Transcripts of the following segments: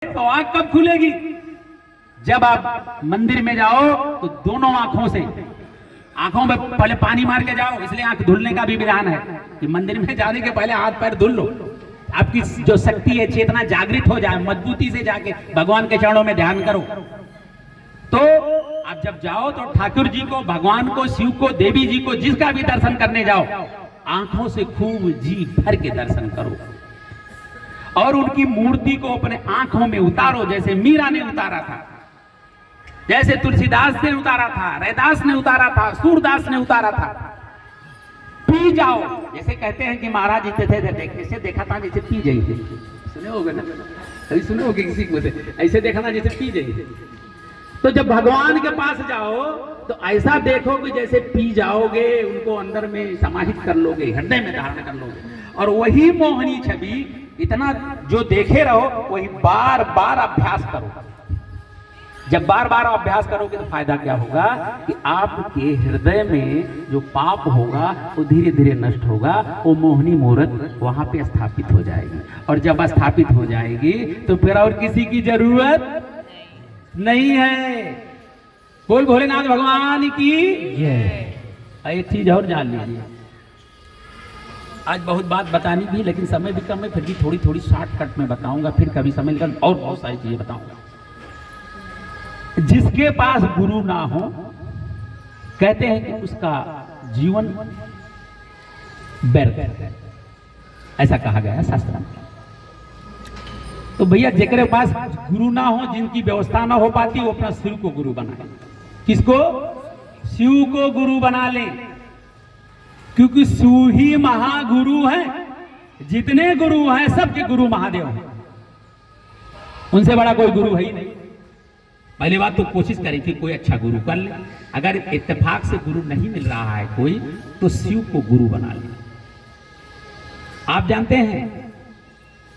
तो आंख कब खुलेगी? जब आप मंदिर में जाओ तो दोनों आंखों से, आंखों में पहले पानी मार के जाओ, इसलिए आंख धुलने का भी विधान है कि मंदिर में जाने के पहले हाथ पैर धुल लो, आपकी जो शक्ति है, चेतना जागृत हो जाए, मजबूती से जाके भगवान के चरणों में ध्यान करो। तो आप जब जाओ तो ठाकुर जी को, भगवान को, शिव को, देवी जी को, जिसका भी दर्शन करने जाओ, आंखों से खूब जी भर के दर्शन करो और उनकी मूर्ति को अपने आंखों में उतारो, जैसे मीरा ने उतारा था, जैसे तुलसीदास ने उतारा था, रैदास ने उतारा था, सूरदास ने उतारा था। पी जाओ, जैसे कहते हैं कि महाराज जी थे, देखने से देखा था जैसे पी जाइए, सुने होगे ना, कभी सुने होगे किसी को ऐसे देखा था जैसे पी जाइए। तो जब भगवान के पास जाओ तो ऐसा देखो कि जैसे पी जाओगे, उनको अंदर में समाहित कर लोगे, हृदय में धारण कर लोगे, और वही मोहनी छवि इतना जो देखे रहो वही बार बार अभ्यास करो। जब बार बार अभ्यास करोगे तो फायदा क्या होगा कि आपके हृदय में जो पाप होगा वो धीरे धीरे नष्ट होगा, वो मोहनी मूर्त वहां पे स्थापित हो जाएगी, और जब स्थापित हो जाएगी तो फिर और किसी की जरूरत नहीं है। बोल भोलेनाथ भगवान की। एक चीज और जान लीजिए, आज बहुत बात बतानी थी लेकिन समय भी कम है, फिर भी थोड़ी थोड़ी शॉर्टकट में बताऊंगा, फिर कभी समय निकल और बहुत सारी चीजें बताऊंगा। जिसके पास गुरु ना हो, कहते हैं कि उसका जीवन व्यर्थ है, ऐसा कहा गया है शास्त्र में। तो भैया जेकरे पास गुरु ना हो, जिनकी व्यवस्था ना हो पाती, वो अपना शिव को गुरु बनाए। किसको? शिव को गुरु बना ले, क्योंकि शिव ही महागुरु है। जितने गुरु हैं सबके गुरु महादेव हैं, उनसे बड़ा कोई गुरु है ही नहीं। पहली बात तो कोशिश करें कि कोई अच्छा गुरु कर ले, अगर इत्तेफाक से गुरु नहीं मिल रहा है कोई, तो शिव को गुरु बना ले। आप जानते हैं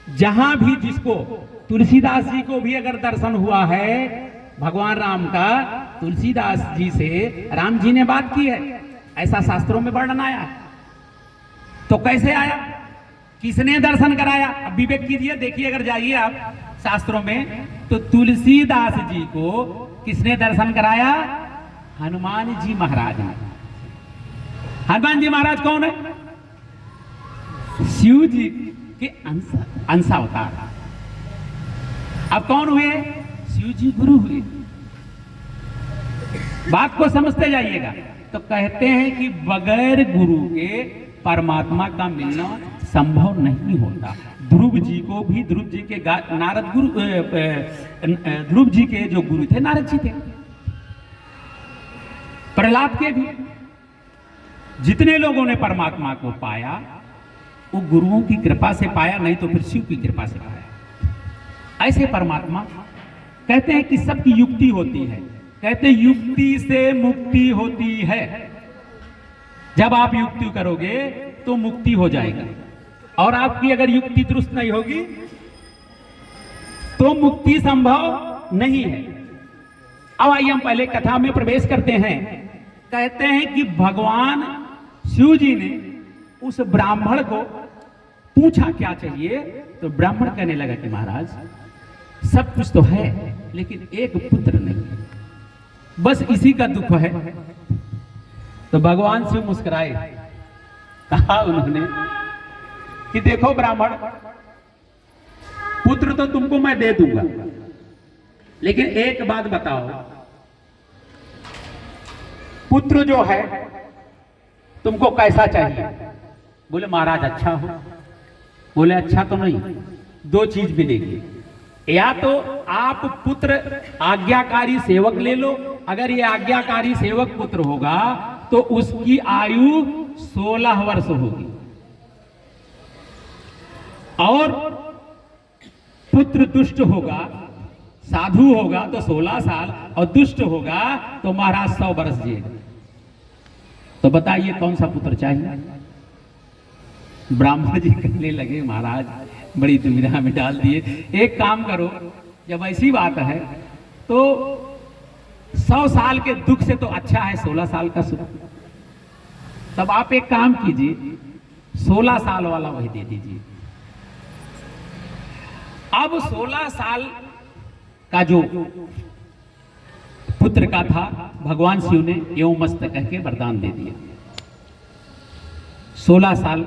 जहां भी जिसको, तुलसीदास जी को भी अगर दर्शन हुआ है भगवान राम का, तुलसीदास जी से राम जी ने बात की है, ऐसा शास्त्रों में वर्णन आया है। तो कैसे आया, किसने दर्शन कराया? अब विवेक कीजिए, देखिए, अगर जाइए आप शास्त्रों में तो तुलसीदास जी को किसने दर्शन कराया? हनुमान जी महाराज ने। हनुमान जी महाराज कौन है? शिव जी के अंशावतार। अब कौन हुए? शिव जी गुरु हुए। बात को समझते जाइएगा। तो कहते हैं कि बगैर गुरु के परमात्मा का मिलना संभव नहीं होता। ध्रुव जी को भी, ध्रुव जी के नारद गुरु, ध्रुव जी के जो गुरु थे नारद जी थे, प्रहलाद के भी। जितने लोगों ने परमात्मा को पाया वो गुरुओं की कृपा से पाया, नहीं तो फिर शिव की कृपा से पाया। ऐसे परमात्मा कहते हैं कि सबकी युक्ति होती है, कहते हैं युक्ति से मुक्ति होती है। जब आप युक्ति करोगे तो मुक्ति हो जाएगा, और आपकी अगर युक्ति दुरुस्त नहीं होगी तो मुक्ति संभव नहीं है। अब आइए हम पहले कथा में प्रवेश करते हैं। कहते हैं कि भगवान शिव जी ने उस ब्राह्मण को पूछा क्या चाहिए, तो ब्राह्मण कहने लगा कि महाराज सब कुछ तो है लेकिन एक पुत्र नहीं, बस इसी का दुख है। तो भगवान शिव मुस्कुराए, कहा उन्होंने कि देखो ब्राह्मण, पुत्र तो तुमको मैं दे दूंगा, लेकिन एक बात बताओ, पुत्र जो है तुमको कैसा चाहिए? बोले महाराज अच्छा हो। बोले अच्छा तो नहीं, दो चीज मिलेगी, या तो आप पुत्र आज्ञाकारी सेवक ले लो, अगर ये आज्ञाकारी सेवक पुत्र होगा तो उसकी आयु 16 वर्ष होगी, और पुत्र दुष्ट होगा, साधु होगा तो 16 साल, और दुष्ट होगा तो महाराज 100 वर्ष जिएगा। तो बताइए कौन सा पुत्र चाहिए? ब्राह्मण जी कहने लगे महाराज बड़ी दुविधा में डाल दिए, एक काम करो, जब ऐसी बात है तो 100 साल के दुख से तो अच्छा है 16 साल का सुख। तब आप एक काम कीजिए, 16 साल वाला वही दे दीजिए। अब 16 साल का जो पुत्र का था, भगवान शिव ने एवं मस्त कह के वरदान दे दिया। 16 साल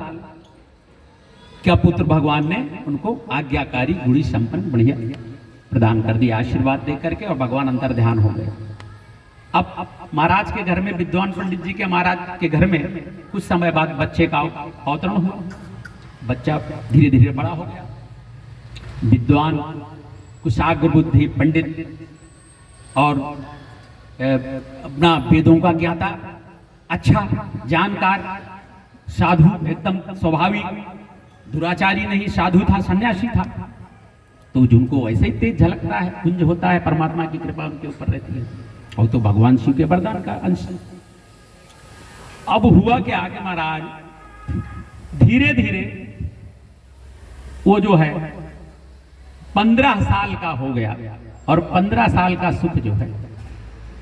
का पुत्र भगवान ने उनको आज्ञाकारी गुणी संपन्न बढ़िया प्रदान कर दिया, आशीर्वाद दे करके, और भगवान अंतर ध्यान हो गए। अब महाराज के घर में, विद्वान पंडित जी के महाराज के घर में कुछ समय बाद बच्चे का अवतरण हुआ। बच्चा धीरे धीरे बड़ा हो गया, विद्वान, कुशाग्र बुद्धि, पंडित और अपना वेदों का ज्ञाता, अच्छा जानकार, साधु, एकदम स्वाभाविक, दुराचारी नहीं, साधु था, सन्यासी था। तो जिनको वैसे ही तेज झलकता है, कुंज होता है, परमात्मा की कृपा उनके ऊपर रहती है, और तो भगवान शिव के वरदान का अंश। अब हुआ क्या कि महाराज धीरे धीरे वो जो है 15 साल का हो गया, और 15 साल का सुख जो है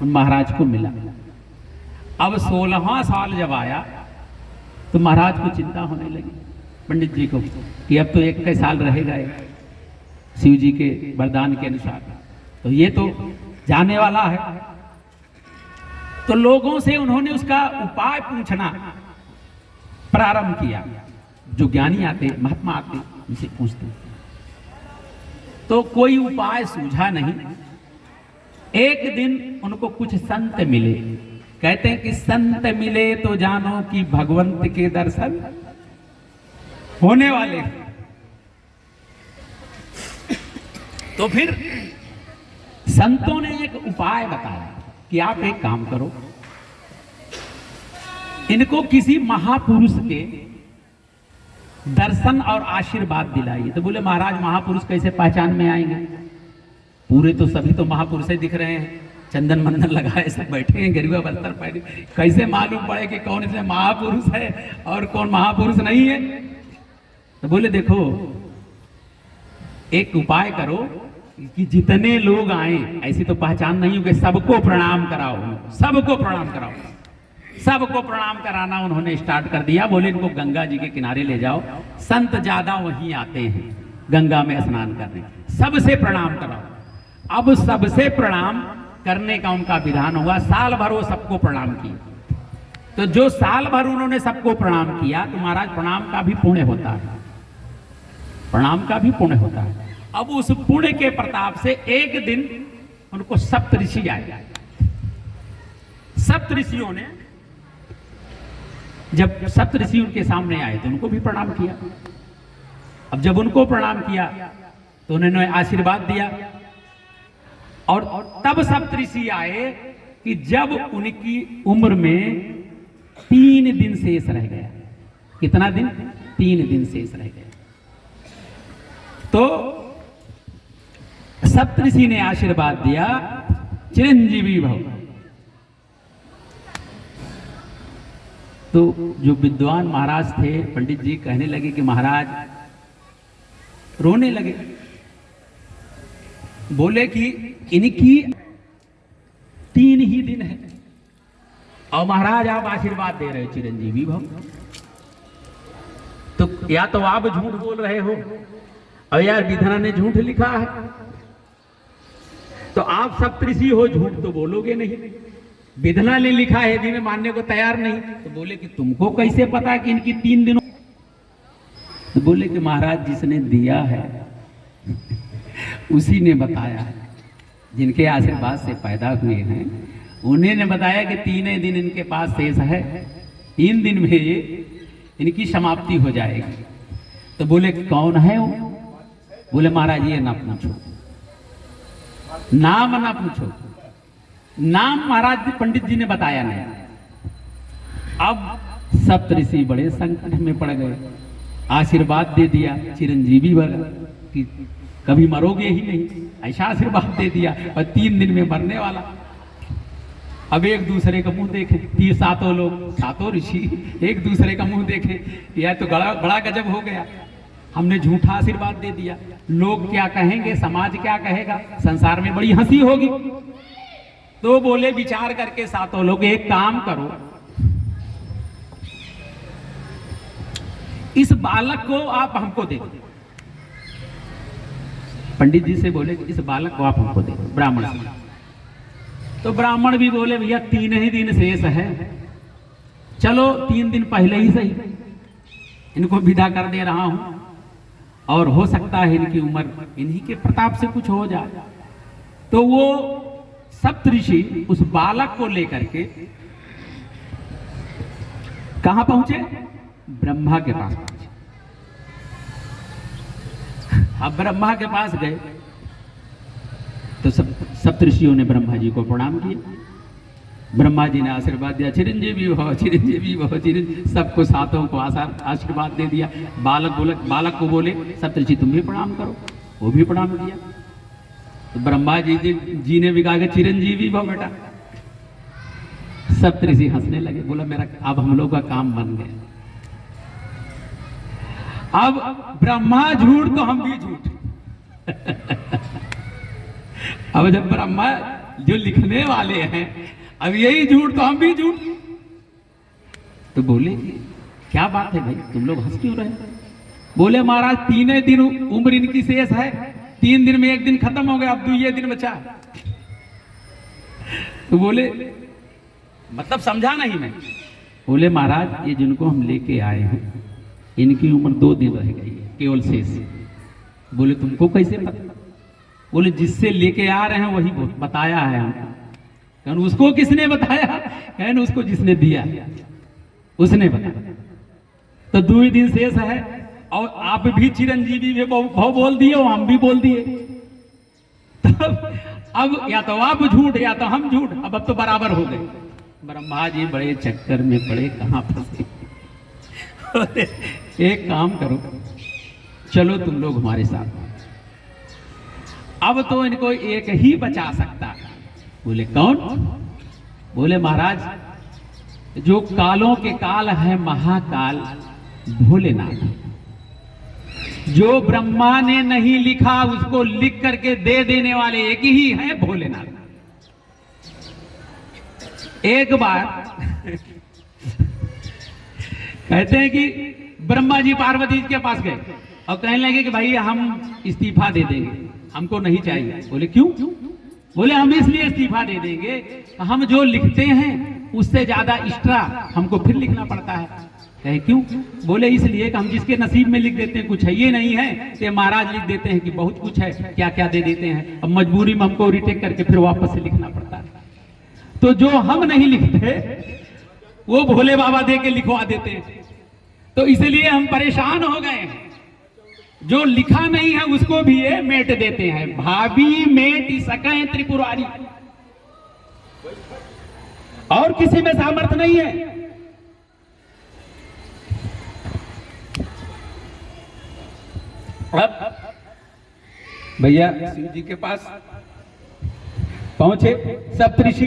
उन महाराज को मिला। अब 16वां साल जब आया तो महाराज को चिंता होने लगी, पंडित जी को, कि अब तो 21 साल रहेगा शिव जी के वरदान के अनुसार, तो ये तो जाने वाला है। तो लोगों से उन्होंने उसका उपाय पूछना प्रारंभ किया। जो ज्ञानी आते, महात्मा आते, उनसे पूछते, तो कोई उपाय सूझा नहीं। एक दिन उनको कुछ संत मिले, कहते हैं कि संत मिले तो जानो कि भगवंत के दर्शन होने वाले। तो फिर संतों ने एक उपाय बताया कि आप एक काम करो, इनको किसी महापुरुष के दर्शन और आशीर्वाद दिलाइए। तो बोले महाराज महापुरुष कैसे पहचान में आएंगे, पूरे तो सभी तो महापुरुष ही दिख रहे हैं, चंदन मंदन लगाए सब बैठे हैं, गेरुआ वस्त्र पहने, कैसे मालूम पड़े कि कौन इसमें महापुरुष है और कौन महापुरुष नहीं है। तो बोले देखो एक उपाय करो कि जितने लोग आए, ऐसी तो पहचान नहीं होगी, सबको प्रणाम कराओ, सबको प्रणाम कराओ। सबको प्रणाम कराना उन्होंने स्टार्ट कर दिया। बोले इनको गंगा जी के किनारे ले जाओ, संत ज्यादा वहीं आते हैं गंगा में स्नान करने, सबसे प्रणाम कराओ। अब सबसे प्रणाम करने का उनका विधान हुआ। साल भर वो सबको प्रणाम किया। तो जो साल भर उन्होंने सबको प्रणाम किया, तो महाराज प्रणाम का भी पुण्य होता है, प्रणाम का भी पुण्य होता है। अब उस पुण्य के प्रताप से एक दिन उनको सप्तऋषि आए। सप्तऋषियों ने, जब सप्तऋषि उनके सामने आए तो उनको भी प्रणाम किया। अब जब उनको प्रणाम किया तो उन्होंने आशीर्वाद दिया। और तब सप्तऋषि आए कि जब उनकी उम्र में 3 दिन शेष रह गया। कितना दिन? 3 दिन शेष रह गया। तो सप्तऋषि ने आशीर्वाद दिया, चिरंजीवी भव। तो जो विद्वान महाराज थे, पंडित जी, कहने लगे कि महाराज, रोने लगे। बोले कि इनकी 3 ही दिन है और महाराज आप आशीर्वाद दे रहे हो चिरंजीवी भव। तो या तो आप झूठ बोल रहे हो और यार विधान ने झूठ लिखा है, तो आप सप्तऋषि हो, झूठ तो बोलोगे नहीं। विधना ने लिखा है, यदि मैं मानने को तैयार नहीं। तो बोले कि तुमको कैसे पता कि इनकी 3 दिनों? तो बोले कि महाराज जिसने दिया है उसी ने बताया है, जिनके आशीर्वाद से पैदा हुए हैं उन्हीं ने बताया कि 3 दिन इनके पास शेष है, 3 दिन में ये इनकी समाप्ति हो जाएगी। तो बोले कौन है वो? बोले महाराज ये ना पूछो, नाम ना पूछो। नाम महाराज पंडित जी ने बताया नहीं। अब सप्तऋषि बड़े संकट में पड़ गए। आशीर्वाद दे दिया चिरंजीवी वाला कि कभी मरोगे ही नहीं, ऐसा आशीर्वाद दे दिया, और 3 दिन में मरने वाला। अब एक दूसरे का मुंह देखे, 7 लोग, 7 ऋषि एक दूसरे का मुंह देखे, यह तो बड़ा गजब हो गया। हमने झूठा आशीर्वाद दे दिया, लोग क्या कहेंगे, समाज क्या कहेगा, संसार में बड़ी हंसी होगी। तो बोले विचार करके 7 लोग, एक काम करो, इस बालक को आप हमको दे दो। पंडित जी से बोले कि इस बालक को आप हमको दे दो, ब्राह्मण से। तो ब्राह्मण भी बोले भैया 3 ही दिन शेष है, चलो 3 दिन पहले ही सही इनको विदा कर दे रहा हूं, और हो सकता है इनकी उम्र इन्हीं के प्रताप से कुछ हो जाए। तो वो सप्तऋषि उस बालक को लेकर के कहां पहुंचे? ब्रह्मा के पास पहुंचे। अब ब्रह्मा के पास गए तो सप्तऋषियों ने ब्रह्मा जी को प्रणाम किया। ब्रह्मा जी ने आशीर्वाद दिया, चिरंजीवी भव, चिरंजीवी भव, सबको सातों को आशीर्वाद दे दिया। बालक को बोले सप्तऋषि तुम भी प्रणाम करो, वो भी प्रणाम किया। तो ब्रह्मा जी ने भी कहा चिरंजीवी भव बेटा। सप्तऋषि हंसने लगे, बोला मेरा अब हम लोग का काम बन गया। अब ब्रह्मा झूठ तो हम भी झूठ। अब जब ब्रह्मा जो लिखने वाले हैं अब यही झूठ तो हम भी झूठ। तो बोले क्या बात है भाई, तुम लोग हंस क्यों रहे? बोले महाराज 3 दिन उम्र इनकी शेष है, 3 दिन में 1 दिन खत्म हो गया, अब 2 दिन बचा। तो बोले मतलब समझा नहीं मैं। बोले महाराज ये जिनको हम लेके आए हैं इनकी उम्र 2 दिन रह गई है केवल शेष। बोले तुमको कैसे पता? बोले जिससे लेके आ रहे हैं वही बताया है हमको। कहन उसको किसने बताया? कहन उसको जिसने दिया उसने बताया। तो 2 दिन शेष है, और आप भी चिरंजीवी भी भाव बोल दिए और हम भी बोल दिए। अब या तो आप झूठ या तो हम झूठ, अब तो बराबर हो गए। ब्रह्मा जी बड़े चक्कर में पड़े, कहां फंसे। एक काम करो, चलो तुम लोग हमारे साथ। अब तो इनको एक ही बचा सकता है। बोले कौन? बोले महाराज जो कालों के काल है महाकाल भोलेनाथ, जो ब्रह्मा ने नहीं लिखा उसको लिख करके दे देने वाले एक ही है भोलेनाथ। एक बार कहते हैं कि ब्रह्मा जी पार्वती के पास गए और कहने लगे कि भाई हम इस्तीफा दे देंगे, हमको नहीं चाहिए। बोले क्यों? बोले हम इसलिए इस्तीफा दे देंगे, हम जो लिखते हैं उससे ज्यादा एक्स्ट्रा हमको फिर लिखना पड़ता है। कहे क्यों? बोले इसलिए कि हम जिसके नसीब में लिख देते हैं कुछ है ये नहीं है, तो महाराज लिख देते हैं कि बहुत कुछ है, क्या क्या दे देते हैं, अब मजबूरी में हमको रिटेक करके फिर वापस से लिखना पड़ता है। तो जो हम नहीं लिखते वो भोले बाबा दे के लिखवा देते हैं। तो इसलिए हम परेशान हो गए हैं। जो लिखा नहीं है उसको भी ये मेट देते हैं। भाभी मेट सकें त्रिपुरारी, और किसी में सामर्थ्य नहीं है। अब भैया शिव जी के पास पहुंचे सप्तऋषि,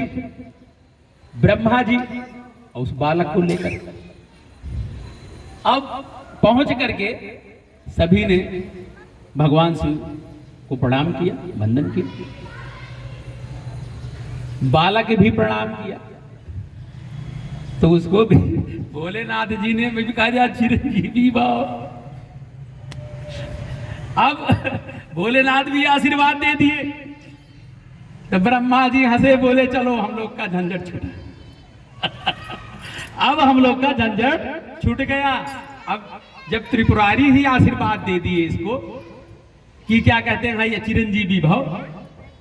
ब्रह्मा जी और उस बालक को लेकर। अब पहुंच करके सभी ने भगवान शिव को प्रणाम किया, वंदन किया, बालक भी प्रणाम किया। तो उसको भी भोलेनाथ जी ने भी कहा जा चिरंजीवी भाव। अब भोलेनाथ भी आशीर्वाद दे दिए। तो ब्रह्मा जी हंसे, बोले चलो हम लोग का झंझट छूटा। अब हम लोग का झंझट छूट गया। अब जब त्रिपुरारी ही आशीर्वाद दे दिए इसको कि क्या कहते हैं ये चिरंजीवी भव,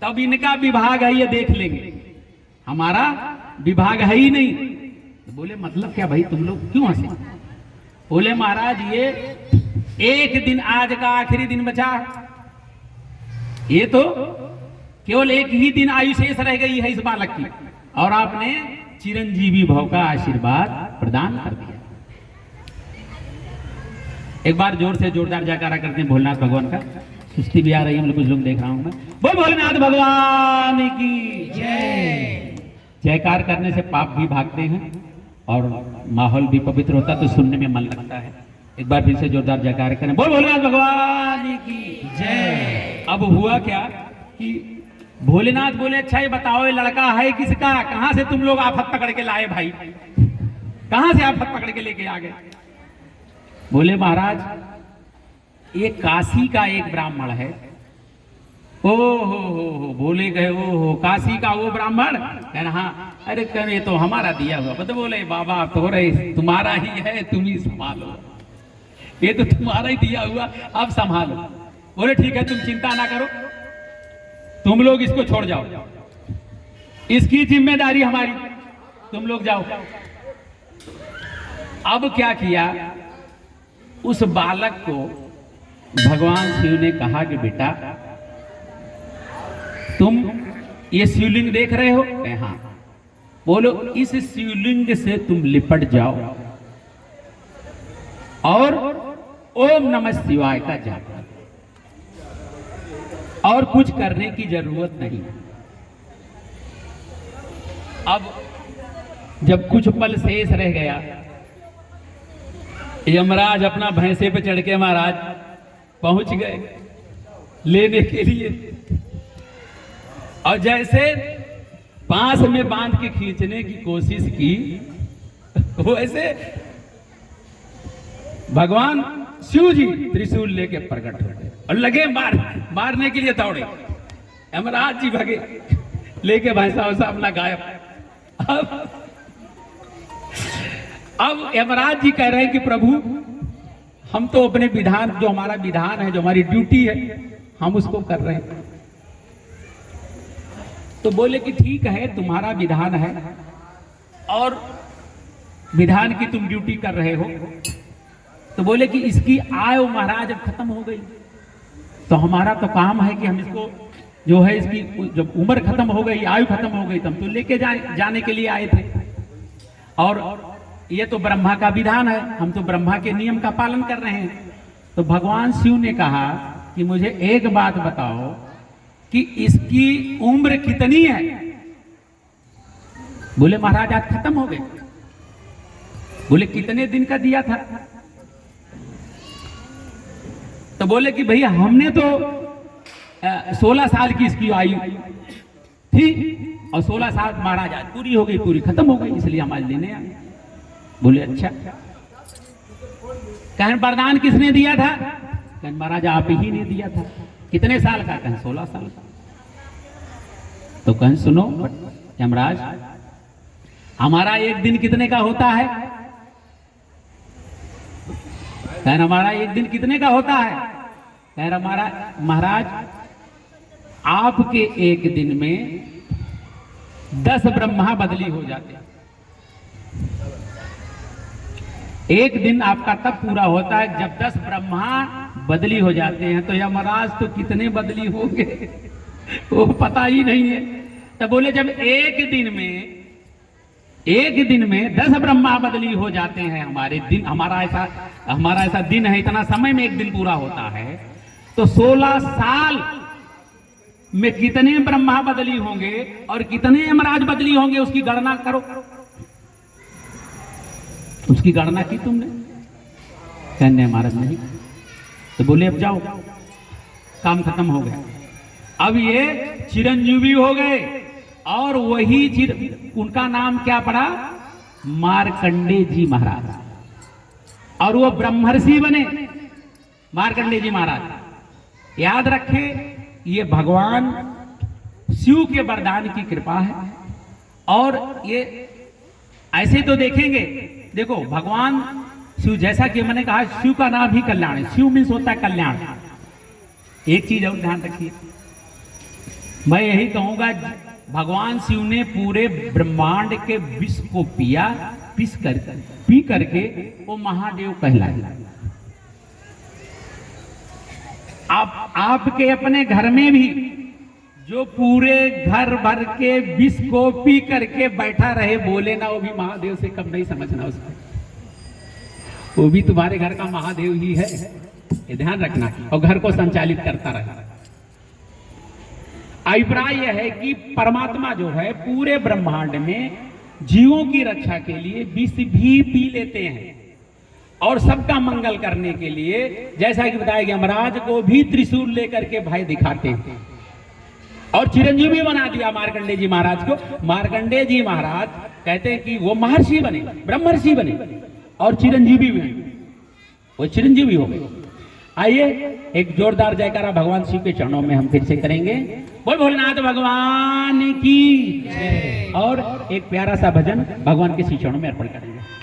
तब इनका विभाग है ये देख लेंगे, हमारा विभाग है ही नहीं। तो बोले मतलब क्या भाई तुम लोग क्यों हंसे? बोले महाराज ये एक दिन आज का आखिरी दिन बचा, ये तो केवल एक ही दिन आयु शेष रह गई है इस बालक की, और आपने चिरंजीवी भव का आशीर्वाद प्रदान कर दिया। एक बार जोर से जोरदार जयकारा करते हैं भोलेनाथ भगवान का। सृष्टि भी आ रही है, कुछ लोग देख रहा हूं मैं। बोल भोलेनाथ भगवान की जय। जयकार करने से पाप भी भागते हैं और माहौल भी पवित्र होता है, तो सुनने में मन लगता है। एक बार फिर से जोरदार जयकार करें, बोल भोलेनाथ भगवान की जय। अब हुआ क्या कि भोलेनाथ बोले अच्छा ये बताओ ये लड़का है किसका? कहां से तुम लोग आफत पकड़ के लाए भाई? कहां से आफत पकड़ के लेके आ गए? बोले महाराज ये काशी का एक ब्राह्मण है, ओ हो बोले गए ओ हो काशी का वो ब्राह्मण कहना हाँ, अरे कहने तो हमारा दिया हुआ। तो बोले बाबा आप तो रहे तुम्हारा ही है, तुम ही संभालो, ये तो तुम्हारा ही दिया हुआ, आप संभालो। बोले ठीक है तुम चिंता ना करो, तुम लोग इसको छोड़ जाओ, इसकी जिम्मेदारी हमारी, तुम लोग जाओ। अब क्या किया, उस बालक को भगवान शिव ने कहा कि बेटा तुम ये शिवलिंग देख रहे हो? हाँ। बोलो इस शिवलिंग से तुम लिपट जाओ और ओम नमः शिवाय का जाप, और कुछ करने की जरूरत नहीं। अब जब कुछ पल शेष रह गया, यमराज अपना भैंसे पे चढ़ के महाराज पहुंच गए लेने के लिए, और जैसे पास में बांध के खींचने की कोशिश की, वैसे भगवान शिव जी त्रिशूल लेके प्रकट हो गए और लगे मारने के लिए दौड़े। यमराज जी भगे लेके भैंसा वैसा अपना गायब। अब यमराज जी कह रहे हैं कि प्रभु हम तो अपने विधान, जो हमारा विधान है, जो हमारी ड्यूटी है, हम उसको कर रहे हैं। तो बोले कि ठीक है तुम्हारा विधान है और विधान की तुम ड्यूटी कर रहे हो, तो बोले कि इसकी आयु महाराज अब खत्म हो गई, तो हमारा तो काम है कि हम इसको जो है, इसकी जब उम्र खत्म हो गई, आयु खत्म हो गई, तो हम तो लेके जाने के लिए आए थे, और ये तो ब्रह्मा का विधान है, हम तो ब्रह्मा के नियम का पालन कर रहे हैं। तो भगवान शिव ने कहा कि मुझे एक बात बताओ कि इसकी उम्र कितनी है? बोले महाराज आज खत्म हो गए। बोले कितने दिन का दिया था? तो बोले कि भैया हमने तो 16 साल की इसकी आयु थी, और 16 साल महाराज आज पूरी हो गई, पूरी खत्म हो गई, इसलिए हम आज लेने आए। बोले अच्छा, कहन वरदान किसने दिया था? कहन महाराज आप ही ने दिया था। कितने साल का? कहन 16 साल का। तो कहन सुनो यमराज, हमारा एक दिन कितने का होता है? कहन हमारा एक दिन कितने का होता है? कहन हमारा महाराज आपके एक दिन में 10 ब्रह्मा बदली हो जाते हैं। एक दिन आपका तब पूरा होता है जब 10 ब्रह्मा बदली हो जाते हैं। तो यमराज तो कितने बदली होंगे वो पता ही नहीं है। तो बोले जब एक दिन में 10 ब्रह्मा बदली हो जाते हैं, हमारे दिन, हमारा ऐसा दिन है, इतना समय में एक दिन पूरा होता है, तो 16 साल में कितने ब्रह्मा बदली होंगे और कितने यमराज बदली होंगे, उसकी गणना करो। उसकी गणना की तुमने? कहने महाराज नहीं। तो बोले अब जाओ, काम खत्म हो गया। अब ये चिरंजीवी हो गए, और वही उनका नाम क्या पड़ा? मार्कंडे जी महाराज, और वो ब्रह्मर्षि बने मार्कंडे जी महाराज। याद रखे ये भगवान शिव के वरदान की कृपा है। और ये ऐसे तो देखेंगे, देखो भगवान शिव, जैसा कि मैंने कहा शिव का नाम ही कल्याण है। शिव मीन्स होता है कल्याण। एक चीज और ध्यान रखिए, मैं यही कहूंगा, भगवान शिव ने पूरे ब्रह्मांड के विष को पी करके वो महादेव कहलाए। आपके अपने घर में भी जो पूरे घर भर के विष को पी करके बैठा रहे, बोले ना वो भी महादेव से कम नहीं समझना उसको, वो भी तुम्हारे घर का महादेव ही है, ये ध्यान रखना, और घर को संचालित करता रहे। अभिप्राय यह है कि परमात्मा जो है पूरे ब्रह्मांड में जीवों की रक्षा के लिए विष भी पी लेते हैं, और सबका मंगल करने के लिए, जैसा कि बताया गया, यमराज को भी त्रिशूल लेकर के भय दिखाते हैं, और चिरंजीवी बना दिया मार्कंडे जी महाराज को। मार्कंडे जी महाराज कहते हैं कि वो महर्षि बने, ब्रह्मर्षि बने, और चिरंजीवी बने, वो चिरंजीवी हो गए। आइए एक जोरदार जयकारा भगवान शिव के चरणों में हम फिर से करेंगे। बोल भोलेनाथ भगवान की। और एक प्यारा सा भजन भगवान के श्री चरणों में अर्पण करेंगे।